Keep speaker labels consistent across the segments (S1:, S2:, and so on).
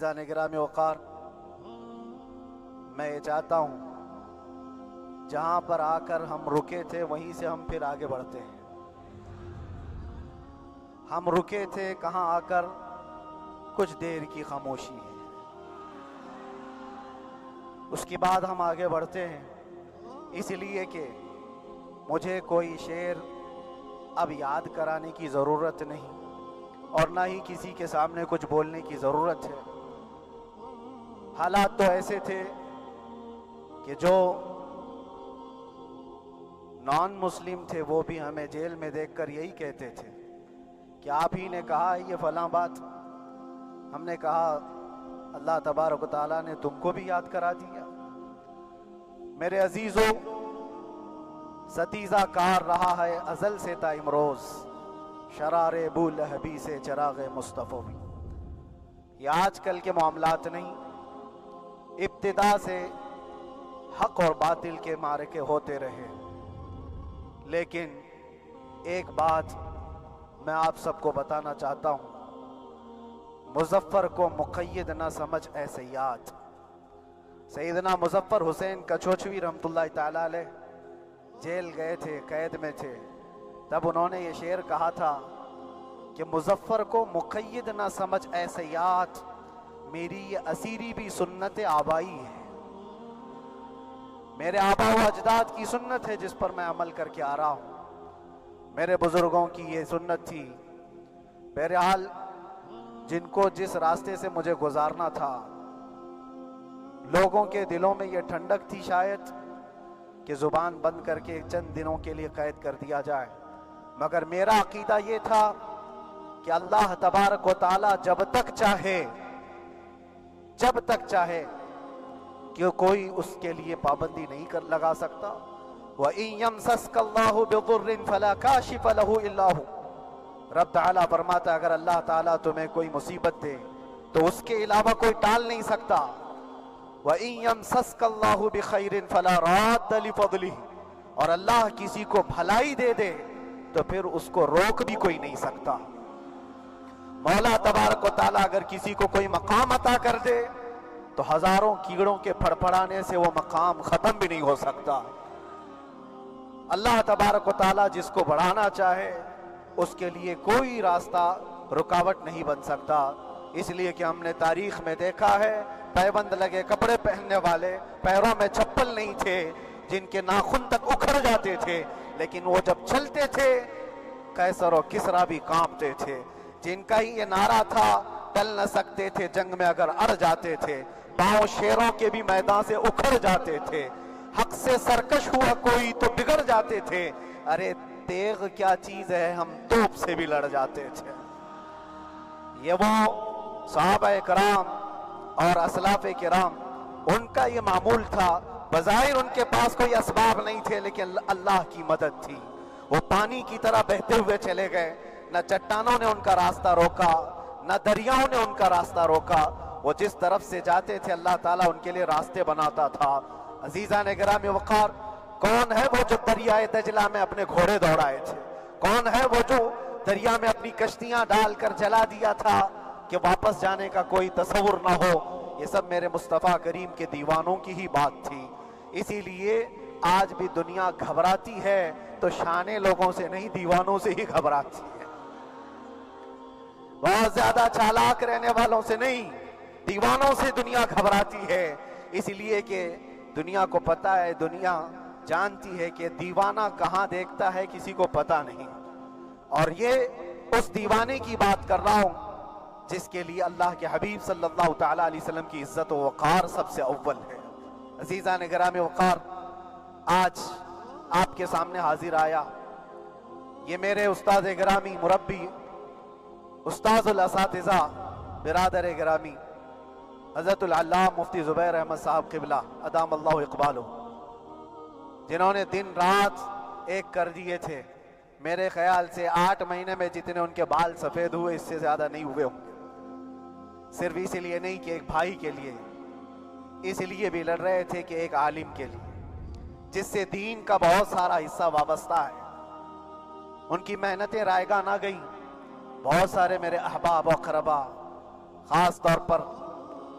S1: عزیزان گرامی وقار، میں یہ چاہتا ہوں جہاں پر آ کر ہم رکے تھے وہیں سے ہم پھر آگے بڑھتے ہیں۔ ہم رکے تھے کہاں آ کر؟ کچھ دیر کی خاموشی ہے، اس کے بعد ہم آگے بڑھتے ہیں، اس لیے کہ مجھے کوئی شعر اب یاد کرانے کی ضرورت نہیں اور نہ ہی کسی کے سامنے کچھ بولنے کی ضرورت ہے۔ حالات تو ایسے تھے کہ جو نان مسلم تھے وہ بھی ہمیں جیل میں دیکھ کر یہی کہتے تھے کہ آپ ہی نے کہا یہ فلاں بات۔ ہم نے کہا اللہ تبارک و تعالیٰ نے تم کو بھی یاد کرا دیا۔ میرے عزیزو، ستیزہ کار رہا ہے ازل سے تا امروز، شرار ابو لہبی سے چراغ مصطفیٰ بھی۔ یہ آج کل کے معاملات نہیں، ابتدا سے حق اور باطل کے معرکے ہوتے رہے۔ لیکن ایک بات میں آپ سب کو بتانا چاہتا ہوں، مظفر کو مقید نہ سمجھ اے سیاد۔ سیدنا مظفر حسین کچھوچوی رحمت اللہ تعالیٰ علیہ جیل گئے تھے، قید میں تھے، تب انہوں نے یہ شعر کہا تھا کہ مظفر کو مقید نہ سمجھ اے سیاد، میری یہ اسیری بھی سنت آبائی ہے۔ میرے آبا و اجداد کی سنت ہے جس پر میں عمل کر کے آ رہا ہوں، میرے بزرگوں کی یہ سنت تھی۔ بہرحال جن کو جس راستے سے مجھے گزارنا تھا، لوگوں کے دلوں میں یہ ٹھنڈک تھی شاید کہ زبان بند کر کے چند دنوں کے لیے قید کر دیا جائے، مگر میرا عقیدہ یہ تھا کہ اللہ تبارک و تعالی جب تک چاہے کہ کوئی اس کے لیے پابندی نہیں لگا سکتا۔ وَإِن يَمْسَسْكَ اللَّهُ بِضُرٍّ فَلَا كَاشِفَ لَهُ إِلَّا هُوَ۔ رب تعالیٰ فرماتا ہے اگر اللہ تعالیٰ تمہیں کوئی مصیبت دے تو اس کے علاوہ کوئی ٹال نہیں سکتا۔ وَإِن يَمْسَسْكَ اللَّهُ بِخَيْرٍ فَلَا رَادَّ لِفَضْلِهِ، اور اللہ کسی کو بھلائی دے دے تو پھر اس کو روک بھی کوئی نہیں سکتا۔ مولا تبارک و تعالیٰ اگر کسی کو کوئی مقام عطا کر دے تو ہزاروں کیڑوں کے پھڑپڑانے سے وہ مقام ختم بھی نہیں ہو سکتا۔ اللہ تبارک و تعالیٰ جس کو بڑھانا چاہے اس کے لیے کوئی راستہ رکاوٹ نہیں بن سکتا۔ اس لیے کہ ہم نے تاریخ میں دیکھا ہے پیبند لگے کپڑے پہننے والے، پیروں میں چپل نہیں تھے، جن کے ناخن تک اکھڑ جاتے تھے، لیکن وہ جب چلتے تھے قیصر و کسریٰ بھی کانپتے تھے۔ جن کا ہی یہ نعرہ تھا ٹل نہ سکتے تھے جنگ میں اگر اڑ جاتے تھے، پاؤں شیروں کے بھی میدان سے اکھڑ جاتے تھے، حق سے سرکش ہوا کوئی تو بگڑ جاتے تھے، ارے تیغ کیا چیز ہے ہم توپ سے بھی لڑ جاتے تھے۔ یہ وہ صحابہ کرام اور اسلاف کرام، ان کا یہ معمول تھا۔ بظاہر ان کے پاس کوئی اسباب نہیں تھے لیکن اللہ کی مدد تھی، وہ پانی کی طرح بہتے ہوئے چلے گئے، نہ چٹانوں نے ان کا راستہ روکا، نہ دریاؤں نے ان کا راستہ روکا، وہ جس طرف سے جاتے تھے اللہ تعالیٰ ان کے لیے راستے بناتا تھا۔ عزیزان گرامی وقار، کون ہے وہ جو دریائے دجلہ میں اپنے گھوڑے دوڑائے تھے؟ کون ہے وہ جو دریا میں اپنی کشتیاں ڈال کر جلا دیا تھا کہ واپس جانے کا کوئی تصور نہ ہو؟ یہ سب میرے مصطفیٰ کریم کے دیوانوں کی ہی بات تھی۔ اسی لیے آج بھی دنیا گھبراتی ہے تو شانے لوگوں سے نہیں، دیوانوں سے ہی گھبراتی ہے۔ بہت زیادہ چالاک رہنے والوں سے نہیں، دیوانوں سے دنیا گھبراتی ہے۔ اس لیے کہ دنیا کو پتا ہے، دنیا جانتی ہے کہ دیوانہ کہاں دیکھتا ہے کسی کو پتا نہیں۔ اور یہ اس دیوانے کی بات کر رہا ہوں جس کے لیے اللہ کے حبیب صلی اللہ تعالیٰ علیہ وسلم کی عزت و وقار سب سے اول ہے۔ عزیزان گرامی وقار، آج آپ کے سامنے حاضر آیا، یہ میرے استاد گرامی، مربی، استاذ الاساتذہ، برادر گرامی حضرت العلامہ مفتی زبیر احمد صاحب قبلہ ادام اللہ اقبالہ، جنہوں نے دن رات ایک کر دیے تھے۔ میرے خیال سے 8 مہینے میں جتنے ان کے بال سفید ہوئے اس سے زیادہ نہیں ہوئے ہوں گے۔ صرف اس لیے نہیں کہ ایک بھائی کے لیے، اس لیے بھی لڑ رہے تھے کہ ایک عالم کے لیے جس سے دین کا بہت سارا حصہ وابستہ ہے۔ ان کی محنتیں رائگاں نہ گئیں۔ بہت سارے میرے احباب و اقربا، خاص طور پر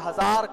S1: 1000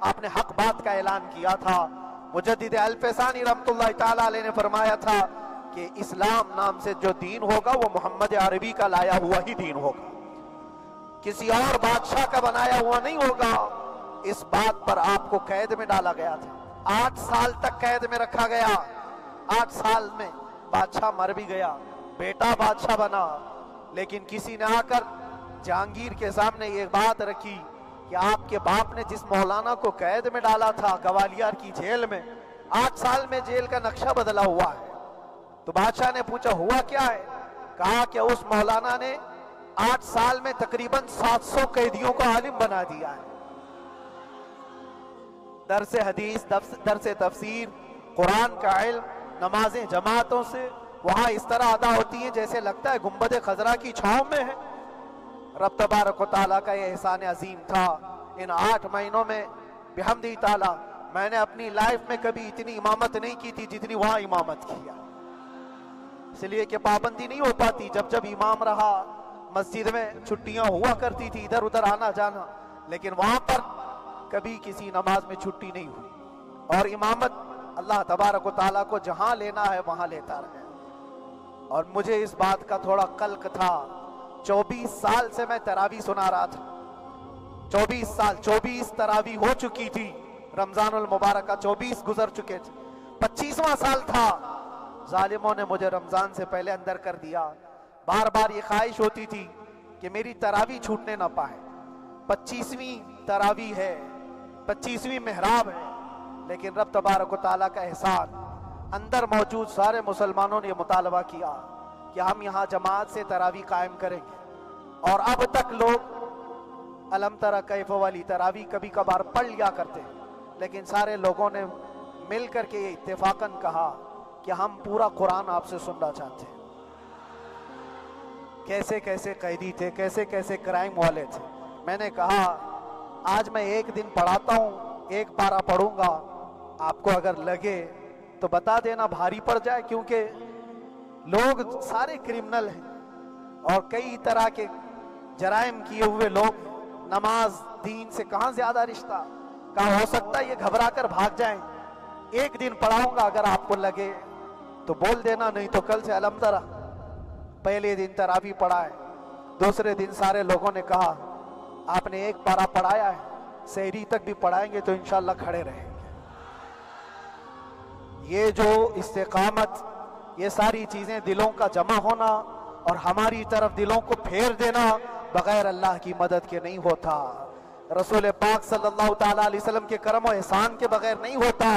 S1: آپ نے حق بات کا اعلان کیا تھا۔ مجدد الفسانی رحمۃ اللہ تعالی علیہ نے فرمایا تھا کہ اسلام نام سے جو دین ہوگا وہ محمد عربی کا لایا ہوا ہی دین ہوگا، کسی اور بادشاہ کا بنایا ہوا نہیں ہوگا۔ اس بات پر آپ کو قید میں ڈالا گیا تھا، 8 سال تک قید میں رکھا گیا۔ 8 سال میں بادشاہ مر بھی گیا، بیٹا بادشاہ بنا، لیکن کسی نے آ کر جہانگیر کے سامنے یہ بات رکھی کہ آپ کے باپ نے جس مولانا کو قید میں ڈالا تھا گوالیار کی جیل میں، 8 سال میں جیل کا نقشہ بدلا ہوا ہے۔ تو بادشاہ نے پوچھا ہوا کیا ہے؟ کہا کہ اس مولانا نے 8 سال میں تقریباً 700 قیدیوں کو عالم بنا دیا ہے۔ درس حدیث، درس تفسیر، قرآن کا علم، نمازیں جماعتوں سے وہاں اس طرح ادا ہوتی ہیں جیسے لگتا ہے گنبد خضرا کی چھاؤں میں ہے۔ رب تبارک و تعالیٰ کا یہ احسان عظیم تھا۔ ان 8 مہینوں میں بحمدہ تعالیٰ میں نے اپنی لائف میں کبھی اتنی امامت نہیں کی تھی جتنی وہاں امامت کیا، اس لیے کہ پابندی نہیں ہو پاتی۔ جب جب امام رہا مسجد میں چھٹیاں ہوا کرتی تھی، ادھر ادھر آنا جانا، لیکن وہاں پر کبھی کسی نماز میں چھٹی نہیں ہوئی۔ اور امامت اللہ تبارک و تعالیٰ کو جہاں لینا ہے وہاں لیتا رہے۔ اور مجھے اس بات کا تھوڑا قلق تھا، 24 سال سے میں تراویح سنا رہا تھا، 24 سال، 24 تراویح ہو چکی تھی، رمضان المبارکہ 24 گزر چکے تھے، 25واں سال تھا، ظالموں نے مجھے رمضان سے پہلے اندر کر دیا۔ بار بار یہ خواہش ہوتی تھی کہ میری تراویح چھوٹنے نہ پائے، 25ویں تراویح ہے، 25ویں محراب ہے، لیکن رب تبارک و تعالیٰ کا احسان، اندر موجود سارے مسلمانوں نے یہ مطالبہ کیا کہ ہم یہاں جماعت سے تراویح قائم کریں گے۔ اور اب تک لوگ الم تری کیف والی تراویح کبھی کبھار پڑھ لیا کرتے، لیکن سارے لوگوں نے مل کر کے یہ اتفاقاً کہا کہ ہم پورا قرآن آپ سے سننا چاہتے ہیں۔ کیسے کیسے قیدی تھے، کیسے کیسے کرائم والے تھے۔ میں نے کہا آج میں ایک دن پڑھاتا ہوں، ایک پارہ پڑھوں گا، آپ کو اگر لگے تو بتا دینا، بھاری پڑ جائے، کیونکہ لوگ سارے کرمنل ہیں اور کئی طرح کے جرائم کیے ہوئے لوگ، نماز دین سے کہاں زیادہ رشتہ، کہاں ہو سکتا ہے یہ گھبرا کر بھاگ جائیں۔ ایک دن پڑھاؤں گا، اگر آپ کو لگے تو بول دینا، نہیں تو کل سے الحمد للہ۔ پہلے دن تراویح پڑھا ہے، دوسرے دن سارے لوگوں نے کہا آپ نے ایک پارہ پڑھایا ہے، سحری تک بھی پڑھائیں گے تو انشاءاللہ کھڑے رہیں گے۔ یہ جو استقامت، یہ ساری چیزیں دلوں کا جمع ہونا اور ہماری طرف دلوں کو پھیر دینا بغیر اللہ کی مدد کے نہیں ہوتا، رسول پاک صلی اللہ تعالیٰ علیہ وسلم کے کرم و احسان کے بغیر نہیں ہوتا۔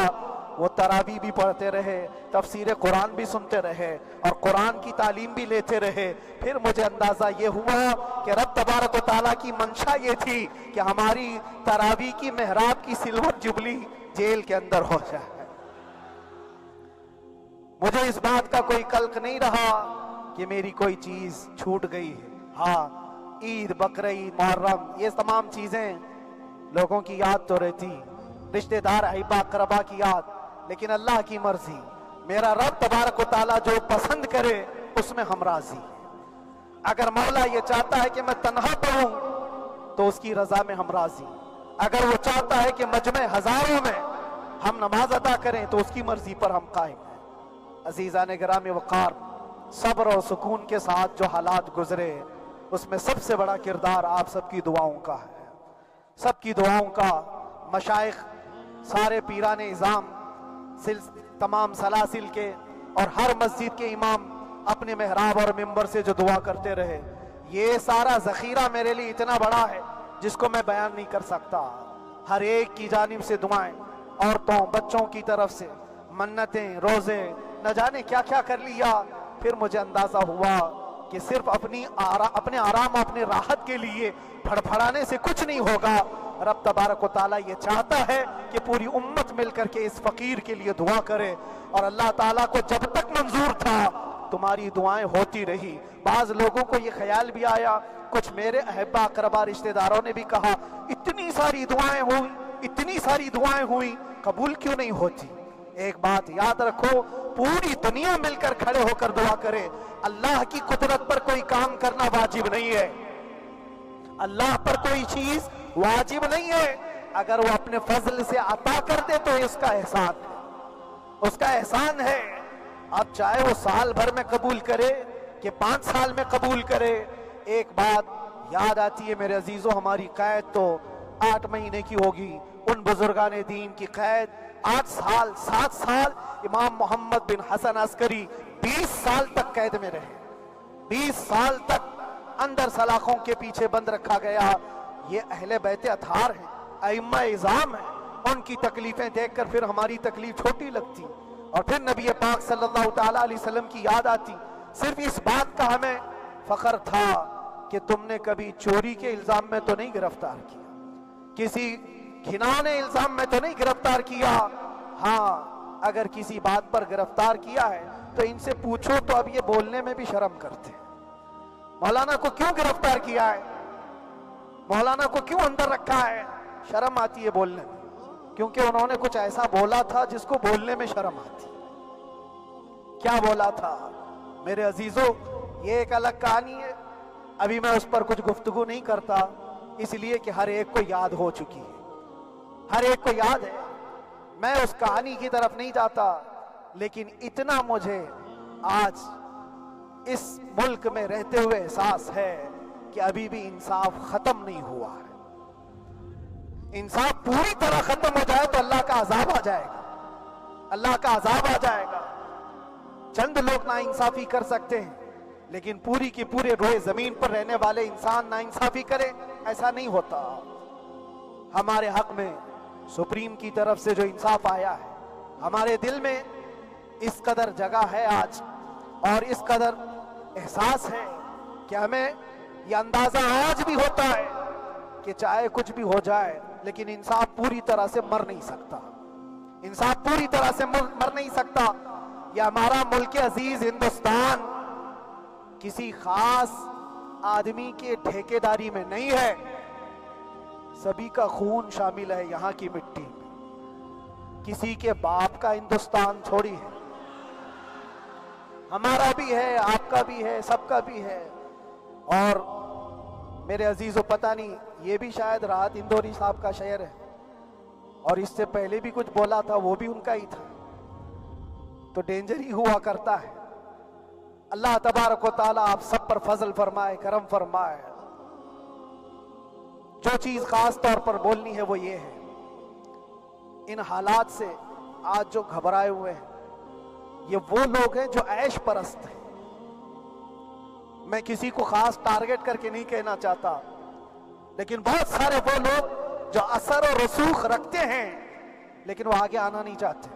S1: وہ تراویح بھی پڑھتے رہے، تفسیر قرآن بھی سنتے رہے اور قرآن کی تعلیم بھی لیتے رہے۔ پھر مجھے اندازہ یہ ہوا کہ رب تبارک و تعالیٰ کی منشا یہ تھی کہ ہماری تراویح کی محراب کی سلور جبلی جیل کے اندر ہو جائے۔ مجھے اس بات کا کوئی قلق نہیں رہا کہ میری کوئی چیز چھوٹ گئی ہے۔ ہاں، عید، بقرعید، محرم، یہ تمام چیزیں لوگوں کی یاد تو رہتی، رشتہ دار، احباب اقربا کی یاد، لیکن اللہ کی مرضی، میرا رب تبارک و تعالیٰ جو پسند کرے اس میں ہم راضی ہیں۔ اگر مولا یہ چاہتا ہے کہ میں تنہا پڑھوں تو اس کی رضا میں ہم راضی ہیں، اگر وہ چاہتا ہے کہ مجمع ہزاروں میں ہم نماز ادا کریں تو اس کی مرضی پر ہم قائم ہیں۔ عزیزان گرامی وقار، صبر اور سکون کے ساتھ جو حالات گزرے اس میں سب سے بڑا کردار آپ سب کی دعاؤں کا ہے، سب کی دعاؤں کا۔ مشائخ، سارے پیران اعظام، تمام سلاسل کے اور ہر مسجد کے امام اپنے محراب اور منبر سے جو دعا کرتے رہے، یہ سارا ذخیرہ میرے لیے اتنا بڑا ہے جس کو میں بیان نہیں کر سکتا۔ ہر ایک کی جانب سے دعائیں، عورتوں بچوں کی طرف سے منتیں، روزے، نہ جانے کیا کیا کر لیا۔ پھر مجھے اندازہ ہوا کہ صرف اپنے آرام، اپنے راحت کے لیے پھڑپھڑانے سے کچھ نہیں ہوگا۔ رب تبارک و تعالیٰ یہ چاہتا ہے کہ پوری امت مل کر کے اس فقیر کے لیے دعا کرے، اور اللہ تعالیٰ کو جب تک منظور تھا تمہاری دعائیں ہوتی رہی۔ بعض لوگوں کو یہ خیال بھی آیا، کچھ میرے احبا اقربا رشتہ داروں نے بھی کہا اتنی ساری دعائیں ہوئی، اتنی ساری دعائیں ہوئی، قبول کیوں نہیں ہوتی؟ ایک بات یاد رکھو، پوری دنیا مل کر کھڑے ہو کر دعا کرے، اللہ کی قدرت پر کوئی کام کرنا واجب نہیں ہے، اللہ پر کوئی چیز واجب نہیں ہے، اگر وہ اپنے فضل سے عطا کر دے تو اس کا احسان ہے، اس کا احسان ہے۔ اب چاہے وہ سال بھر میں قبول کرے کہ 5 سال میں قبول کرے، ایک بات یاد آتی ہے میرے عزیزو، ہماری قید تو 8 مہینے کی ہوگی، ان بزرگان دین کی قید 8 سال 7 سال۔ امام محمد بن حسن عسکری 20 سال تک قید میں رہے، 20 سال تک اندر سلاخوں کے پیچھے بند رکھا گیا۔ یہ اہل بیت اطہار ہیں، ائمہ اعظام ہیں، ان کی تکلیفیں دیکھ کر پھر ہماری تکلیف چھوٹی لگتی، اور پھر نبی پاک صلی اللہ تعالیٰ علیہ وسلم کی یاد آتی۔ صرف اس بات کا ہمیں فخر تھا کہ تم نے کبھی چوری کے الزام میں تو نہیں گرفتار کیا، کسی گھنانے الزام میں تو نہیں گرفتار کیا، ہاں اگر کسی بات پر گرفتار کیا ہے تو ان سے پوچھو تو اب یہ بولنے میں بھی شرم کرتے ہیں۔ مولانا کو کیوں گرفتار کیا ہے، مولانا کو کیوں اندر رکھا ہے، شرم آتی ہے بولنے میں، کیونکہ انہوں نے کچھ ایسا بولا تھا جس کو بولنے میں شرم آتی۔ کیا بولا تھا میرے عزیزو، یہ ایک الگ کہانی ہے، ابھی میں اس پر کچھ گفتگو نہیں کرتا، اس لیے کہ ہر ایک کو یاد ہو چکی ہے، ہر ایک کو یاد ہے، میں اس کہانی کی طرف نہیں جاتا، لیکن اتنا مجھے آج اس ملک میں رہتے ہوئے احساس ہے کہ ابھی بھی انصاف ختم نہیں ہوا ہے۔ انصاف پوری طرح ختم ہو جائے تو اللہ کا عذاب آ جائے گا، اللہ کا عذاب آ جائے گا۔ چند لوگ ناانصافی کر سکتے ہیں، لیکن پوری کی پورے روئے زمین پر رہنے والے انسان ناانصافی کرے، ایسا نہیں ہوتا۔ ہمارے حق میں سپریم کی طرف سے جو انصاف آیا ہے، ہمارے دل میں اس قدر جگہ ہے آج، اور اس قدر احساس ہے کہ ہمیں یہ اندازہ آج بھی ہوتا ہے کہ چاہے کچھ بھی ہو جائے لیکن انصاف پوری طرح سے مر نہیں سکتا، انصاف پوری طرح سے مر نہیں سکتا۔ یہ ہمارا ملک عزیز ہندوستان کسی خاص آدمی کے ٹھیکیداری میں نہیں ہے، سبھی کا خون شامل ہے یہاں کی مٹی میں، کسی کے باپ کا ہندوستان تھوڑی ہے، ہمارا بھی ہے، آپ کا بھی ہے، سب کا بھی ہے۔ اور میرے عزیزو پتہ نہیں، یہ بھی شاید راحت اندوری صاحب کا شعر ہے، اور اس سے پہلے بھی کچھ بولا تھا، وہ بھی ان کا ہی تھا، تو ڈینجر ہی ہوا کرتا ہے۔ اللہ تبارک و تعالیٰ آپ سب پر فضل فرمائے، کرم فرمائے۔ جو چیز خاص طور پر بولنی ہے وہ یہ ہے، ان حالات سے آج جو گھبرائے ہوئے ہیں یہ وہ لوگ ہیں جو عیش پرست ہیں۔ میں کسی کو خاص ٹارگٹ کر کے نہیں کہنا چاہتا، لیکن بہت سارے وہ لوگ جو اثر و رسوخ رکھتے ہیں لیکن وہ آگے آنا نہیں چاہتے،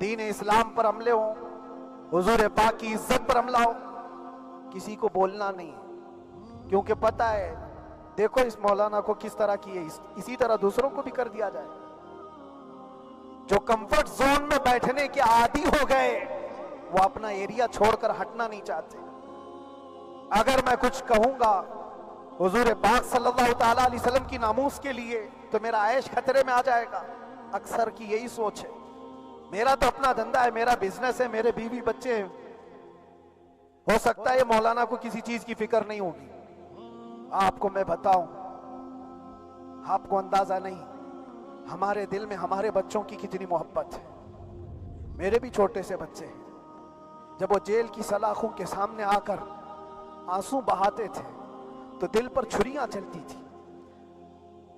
S1: دین اسلام پر حملے ہوں، حضور پاک کی عزت پر حملہ ہو، کسی کو بولنا نہیں ہے، کیونکہ پتہ ہے دیکھو اس مولانا کو کس طرح کی ہے، اسی طرح دوسروں کو بھی کر دیا جائے۔ جو کمفرٹ زون میں بیٹھنے کے عادی ہو گئے وہ اپنا ایریا چھوڑ کر ہٹنا نہیں چاہتے۔ اگر میں کچھ کہوں گا حضور پاک صلی اللہ تعالیٰ علیہ وسلم کی ناموس کے لیے تو میرا عیش خطرے میں آ جائے گا، اکثر کی یہی سوچ ہے۔ میرا تو اپنا دھندا ہے، میرا بزنس ہے، میرے بیوی بچے ہیں، ہو سکتا ہے مولانا کو کسی چیز کی فکر نہیں ہوگی۔ آپ کو میں بتاؤں، آپ کو اندازہ نہیں ہمارے دل میں ہمارے بچوں کی کتنی محبت ہے۔ میرے بھی چھوٹے سے بچے ہیں، جب وہ جیل کی سلاخوں کے سامنے آ کر آنسو بہاتے تھے تو دل پر چھریاں چلتی تھی۔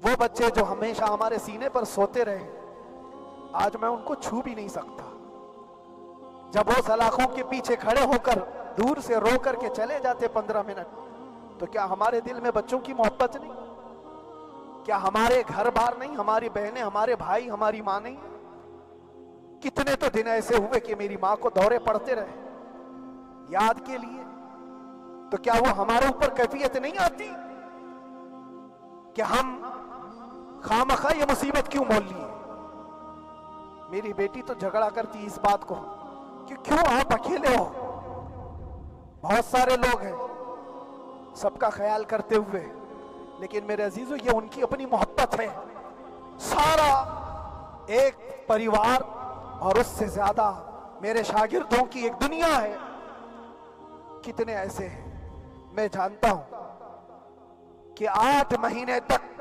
S1: وہ بچے جو ہمیشہ ہمارے سینے پر سوتے رہے، آج میں ان کو چھو بھی نہیں سکتا۔ جب وہ سلاخوں کے پیچھے کھڑے ہو کر دور سے رو کر کے چلے جاتے 15 منٹ، تو کیا ہمارے دل میں بچوں کی محبت نہیں؟ کیا ہمارے گھر بار نہیں، ہماری بہنیں، ہمارے بھائی، ہماری ماں نہیں؟ کتنے تو دن ایسے ہوئے کہ میری ماں کو دورے پڑتے رہے یاد کے لیے، تو کیا وہ ہمارے اوپر کیفیت نہیں آتی کہ ہم خامخواہ یہ مصیبت کیوں مول لیے؟ میری بیٹی تو جھگڑا کرتی اس بات کو کہ کیوں آپ اکیلے ہو، بہت سارے لوگ ہیں سب کا خیال کرتے ہوئے، لیکن میرے عزیزو یہ ان کی اپنی محبت ہے، سارا ایک پریوار، اور اس سے زیادہ میرے شاگردوں کی ایک دنیا ہے۔ کتنے ایسے ہیں میں جانتا ہوں کہ 8 مہینے تک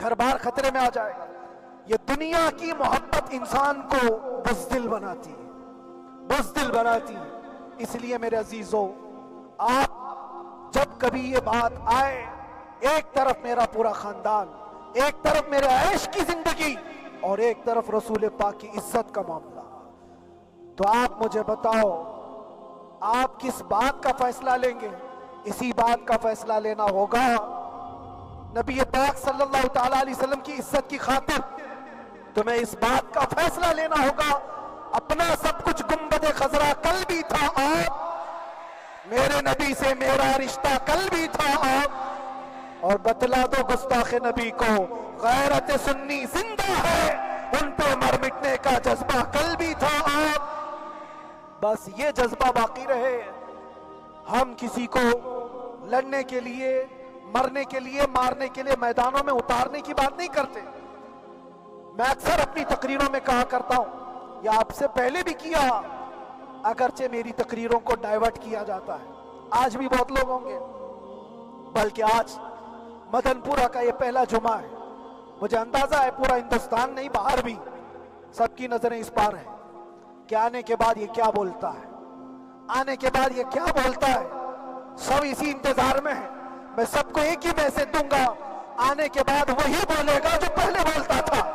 S2: گھر بار خطرے میں آ جائے گا۔ یہ دنیا کی محبت انسان کو بزدل بناتی ہے، بزدل بناتی ہے۔ اس لیے میرے عزیزو، آپ جب کبھی یہ بات آئے، ایک طرف میرا پورا خاندان، ایک طرف میرے عیش کی زندگی اور ایک طرف رسول پاک کی عزت کا معاملہ، تو آپ مجھے بتاؤ آپ کس بات کا فیصلہ لیں گے؟ اسی بات کا فیصلہ لینا ہوگا نبی پاک صلی اللہ تعالیٰ علیہ وسلم کی عزت کی خاطر تمہیں اس بات کا فیصلہ لینا ہوگا۔ اپنا سب کچھ گنبد خضرا کل بھی تھا آپ، میرے نبی سے میرا رشتہ کل بھی تھا آپ، اور بتلا دو گستاخ نبی کو غیرت سنی زندہ ہے، ان پہ مر مٹنے کا جذبہ کل بھی تھا آپ۔ بس یہ جذبہ باقی رہے۔ ہم کسی کو لڑنے کے لیے، مرنے کے لیے، مارنے کے لیے میدانوں میں اتارنے کی بات نہیں کرتے۔ میں اکثر اپنی تقریروں میں کہا کرتا ہوں، یا آپ سے پہلے بھی کیا، اگرچہ میری تقریروں کو ڈائیورٹ کیا جاتا ہے، آج بھی بہت لوگ ہوں گے، بلکہ آج مدن پورہ کا یہ پہلا جمعہ ہے، مجھے اندازہ ہے پورا ہندوستان نہیں باہر بھی سب کی نظریں اس پار ہیں کہ آنے کے بعد یہ کیا بولتا ہے، آنے کے بعد یہ کیا بولتا ہے۔ سب اسی انتظار میں ہیں۔ میں سب کو ایک ہی میسج دوں گا، آنے کے بعد وہی بولے گا جو پہلے بولتا تھا۔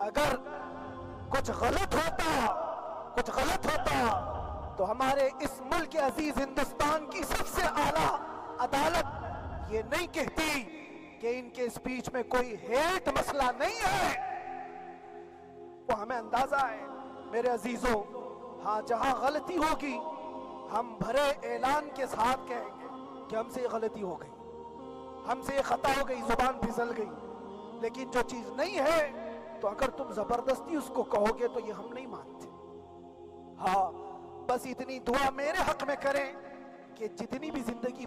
S2: اگر کچھ غلط ہوتا تو ہمارے اس ملک عزیز ہندوستان کی سب سے اعلیٰ عدالت یہ نہیں کہتی کہ ان کے اسپیچ میں کوئی ہیٹ مسئلہ نہیں ہے۔ وہ ہمیں اندازہ ہے میرے عزیزوں، ہاں جہاں غلطی ہوگی ہم بھرے اعلان کے ساتھ کہیں گے کہ ہم سے یہ غلطی ہو گئی، ہم سے یہ خطا ہو گئی، زبان پھسل گئی۔ لیکن جو چیز نہیں ہے تو اگر تم زبردستی اس کو کہو گے تو یہ ہم نہیں مانتے۔ ہاں بس اتنی دعا میرے حق میں کریں کہ جتنی بھی زندگی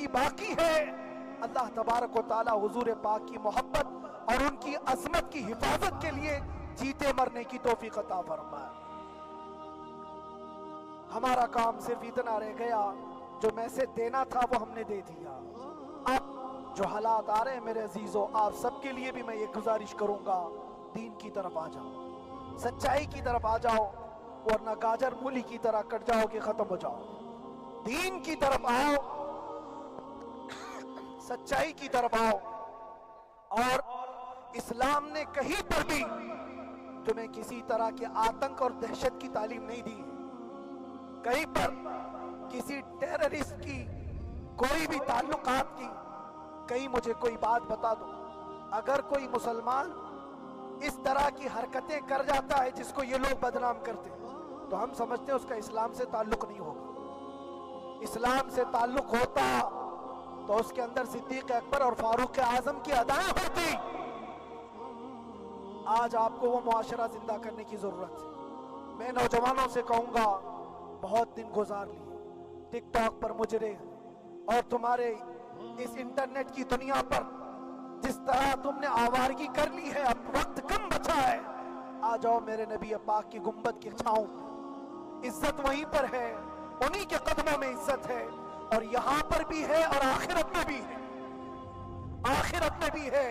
S2: باقی ہے اللہ تبارک و تعالی حضور پاک کی محبت اور ان کی عظمت کی حفاظت کے لیے جیتے مرنے کی توفیق عطا فرمائے۔ ہمارا کام صرف اتنا رہ گیا، جو میسج دینا تھا وہ ہم نے دے دیا۔ اب جو حالات آ رہے ہیں میرے عزیزوں، آپ سب کے لیے بھی میں یہ گزارش کروں گا، دین کی طرف آ جاؤ، سچائی کی طرف آ جاؤ، ورنہ گاجر مولی کی طرح کٹ جاؤ کہ ختم ہو جاؤ۔ دین کی طرف آؤ، سچائی کی طرف آؤ۔ اور اسلام نے کہیں پر بھی تمہیں کسی طرح کے آتنک اور دہشت کی تعلیم نہیں دی، کہیں پر کسی ٹیررسٹ کی کوئی بھی تعلقات کی۔ کہیں مجھے کوئی بات بتا دو، اگر کوئی مسلمان اس طرح کی حرکتیں کر جاتا ہے جس کو یہ لوگ بدنام کرتے ہیں تو ہم سمجھتے ہیں اس کا اسلام سے تعلق نہیں ہوگا۔ اسلام سے تعلق ہوتا تو اس کے اندر صدیق اکبر اور فاروق اعظم کی ادائیں ہوتی۔ آج آپ کو وہ معاشرہ زندہ کرنے کی ضرورت ہے۔ میں نوجوانوں سے کہوں گا، بہت دن گزار لیے ٹک ٹاک پر مجرے اور تمہارے اس انٹرنیٹ کی دنیا پر جس طرح تم نے آوارگی کر لی ہے، اب وقت کم بچا ہے۔ آ جاؤ میرے نبی پاک کی گنبد کی چھاؤں، عزت وہیں پر ہے، انہی کے قدموں میں عزت ہے، اور یہاں پر بھی ہے اور آخرت میں بھی ہے، آخرت میں بھی ہے۔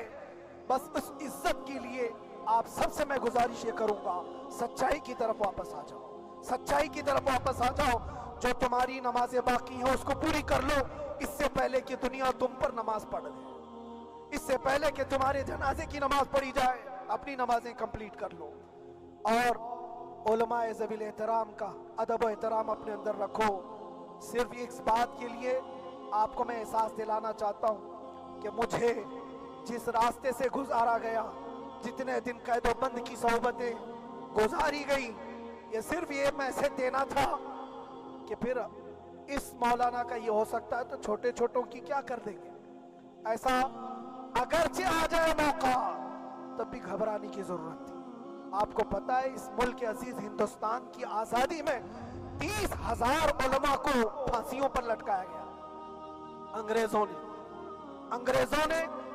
S2: بس اس عزت کے لیے آپ سب سے میں گزارش یہ کروں گا، سچائی کی طرف واپس آ جاؤ، سچائی کی طرف واپس آ جاؤ۔ جو تمہاری نمازیں باقی ہیں اس کو پوری کر لو، اس سے پہلے کہ دنیا تم پر نماز پڑھ لے، اس سے پہلے کہ تمہارے جنازے کی نماز پڑھی جائے اپنی نمازیں کمپلیٹ کر لو۔ اور علماء ذوی الاحترام کا ادب و احترام اپنے اندر رکھو۔ صرف اس بات کے لیے آپ کو میں احساس دلانا چاہتا ہوں کہ مجھے جس راستے سے گزارا گیا، جتنے دن قید و بند کی صحبتیں گزاری گئی، یہ صرف یہ میسج دینا تھا کہ پھر اس مولانا کا یہ ہو سکتا ہے تو چھوٹے چھوٹوں کی کیا کر دیں گے۔ ایسا اگرچہ آ جائے موقع تب بھی گھبرانے کی ضرورت تھی۔ آپ کو پتا ہے اس ملک عزیز ہندوستان کی آزادی میں 30,000 علماء کو پھانسیوں پر لٹکایا گیا۔ انگریزوں نے